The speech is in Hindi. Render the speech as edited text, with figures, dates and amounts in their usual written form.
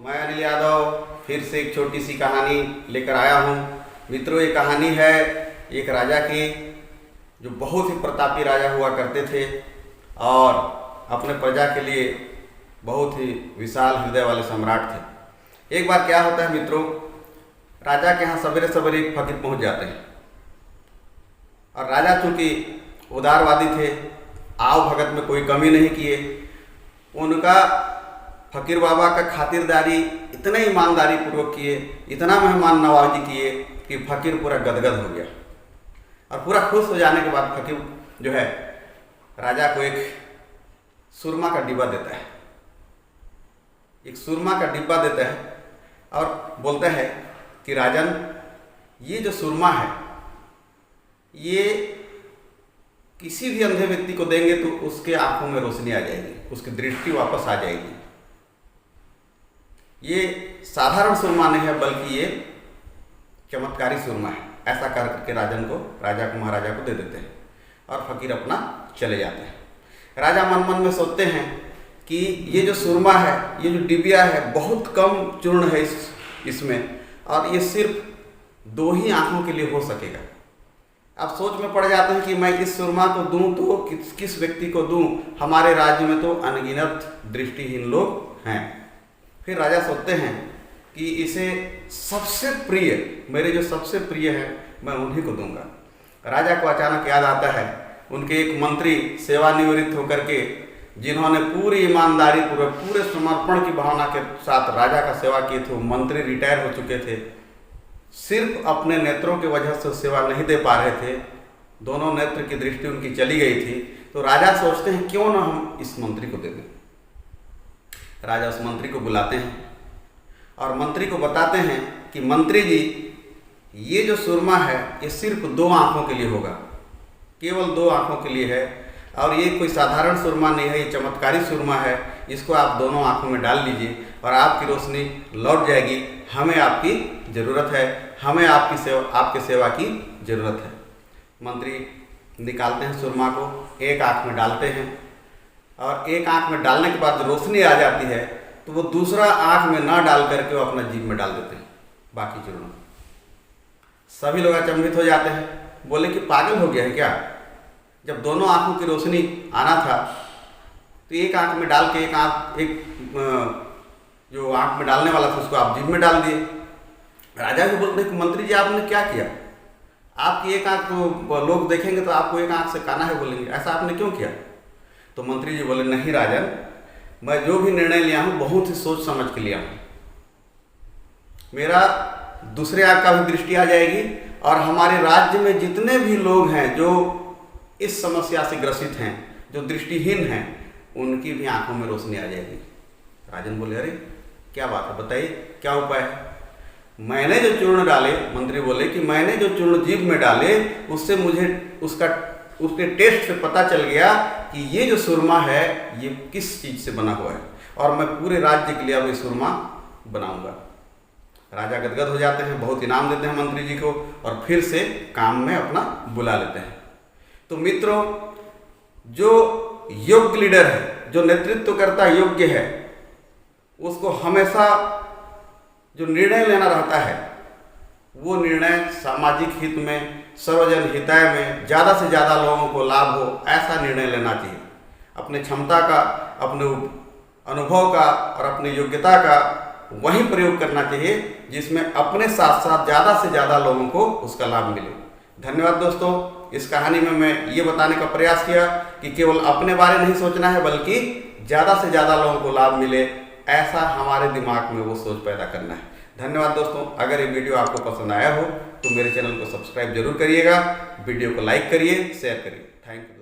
मैं अनिल यादव फिर से एक छोटी सी कहानी लेकर आया हूँ। मित्रों, ये कहानी है एक राजा की, जो बहुत ही प्रतापी राजा हुआ करते थे और अपने प्रजा के लिए बहुत ही विशाल हृदय वाले सम्राट थे। एक बार क्या होता है मित्रों, राजा के यहाँ सवेरे सवेरे एक फकीर पहुँच जाते हैं और राजा चूँकि उदारवादी थे, आव भगत में कोई कमी नहीं किए, उनका फकीर बाबा का खातिरदारी इतने ईमानदारी पूर्वक किए, इतना मेहमान नवाजी किए कि फकीर पूरा गदगद हो गया। और पूरा खुश हो जाने के बाद फकीर जो है राजा को एक सुरमा का डिब्बा देता है। एक सुरमा का डिब्बा देता है और बोलता है कि राजन, ये जो सुरमा है ये किसी भी अंधे व्यक्ति को देंगे तो उसके आंखों में रोशनी आ जाएगी, उसकी दृष्टि वापस आ जाएगी। ये साधारण सुरमा नहीं है बल्कि ये चमत्कारी सुरमा है। ऐसा करके राजा को महाराजा को दे देते हैं और फकीर अपना चले जाते हैं। राजा मन मन में सोचते हैं कि ये जो सुरमा है, ये जो डिबिया है, बहुत कम चूर्ण है इसमें और ये सिर्फ 2 ही आंखों के लिए हो सकेगा। अब सोच में पड़ जाते हैं कि मैं इस सुरमा को दूं तो किस व्यक्ति को दूं, हमारे राज्य में तो अनगिनत दृष्टिहीन लोग हैं। फिर राजा सोचते हैं कि इसे सबसे प्रिय, मेरे जो सबसे प्रिय है, मैं उन्हीं को दूंगा। राजा को अचानक याद आता है उनके एक मंत्री सेवानिवृत्त होकर के, जिन्होंने पूरी ईमानदारी पूर्वक पूरे समर्पण की भावना के साथ राजा का सेवा किए थे। वो मंत्री रिटायर हो चुके थे, सिर्फ अपने नेत्रों की वजह से सेवा नहीं दे पा रहे थे, दोनों नेत्र की दृष्टि उनकी चली गई थी। तो राजा सोचते हैं क्यों ना हम इस मंत्री को दे दें। राजा उस मंत्री को बुलाते हैं और मंत्री को बताते हैं कि मंत्री जी, ये जो सुरमा है ये सिर्फ 2 आंखों के लिए होगा, केवल 2 आंखों के लिए है और ये कोई साधारण सुरमा नहीं है, ये चमत्कारी सुरमा है। इसको आप दोनों आंखों में डाल लीजिए और आपकी रोशनी लौट जाएगी। हमें आपकी ज़रूरत है, हमें आपकी सेवा की ज़रूरत है। मंत्री निकालते हैं सुरमा को, एक आंख में डालते हैं और एक आंख में डालने के बाद रोशनी आ जाती है तो वो दूसरा आंख में ना डाल करके वो अपना जीभ में डाल देते हैं बाकी चूर्ण। सभी लोग अचंभित हो जाते हैं, बोले कि पागल हो गया है क्या? जब दोनों आंखों की रोशनी आना था तो एक आंख में डाल के जो आंख में डालने वाला था उसको आप जीभ में डाल दिए। राजा भी बोलते हैं कि मंत्री जी, आपने क्या किया? आपकी एक आंख तो लोग देखेंगे तो आपको एक आंख से काना है बोलेंगे, ऐसा आपने क्यों किया? तो मंत्री जी बोले, नहीं राजन, मैं जो भी निर्णय लिया हूँ बहुत ही सोच समझ के लिया हूँ। मेरा दूसरे आंख का भी दृष्टि आ जाएगी और हमारे राज्य में जितने भी लोग हैं जो इस समस्या से ग्रसित हैं, जो दृष्टिहीन हैं, उनकी भी आंखों में रोशनी आ जाएगी। राजन बोले, अरे क्या बात है, बताइए क्या उपाय है? मैंने जो चूर्ण डाले, मंत्री बोले कि मैंने जो चूर्ण जीभ में डाले उससे मुझे उसके टेस्ट से पता चल गया कि ये जो सुरमा है ये किस चीज़ से बना हुआ है और मैं पूरे राज्य के लिए अब ये सुरमा बनाऊंगा। राजा गदगद हो जाते हैं, बहुत इनाम देते हैं मंत्री जी को और फिर से काम में अपना बुला लेते हैं। तो मित्रों, जो योग्य लीडर है, जो नेतृत्व करता योग्य है, उसको हमेशा जो निर्णय लेना रहता है वो निर्णय सामाजिक हित में, सर्वजन हिताय में, ज़्यादा से ज़्यादा लोगों को लाभ हो, ऐसा निर्णय लेना चाहिए। अपने क्षमता का, अपने अनुभव का और अपनी योग्यता का वही प्रयोग करना चाहिए जिसमें अपने साथ साथ ज़्यादा से ज़्यादा लोगों को उसका लाभ मिले। धन्यवाद दोस्तों। इस कहानी में मैं ये बताने का प्रयास किया कि केवल अपने बारे नहीं सोचना है बल्कि ज़्यादा से ज़्यादा लोगों को लाभ मिले, ऐसा हमारे दिमाग में वो सोच पैदा करना है। धन्यवाद दोस्तों। अगर ये वीडियो आपको पसंद आया हो तो मेरे चैनल को सब्सक्राइब जरूर करिएगा, वीडियो को लाइक करिए, शेयर करिए। Thank you.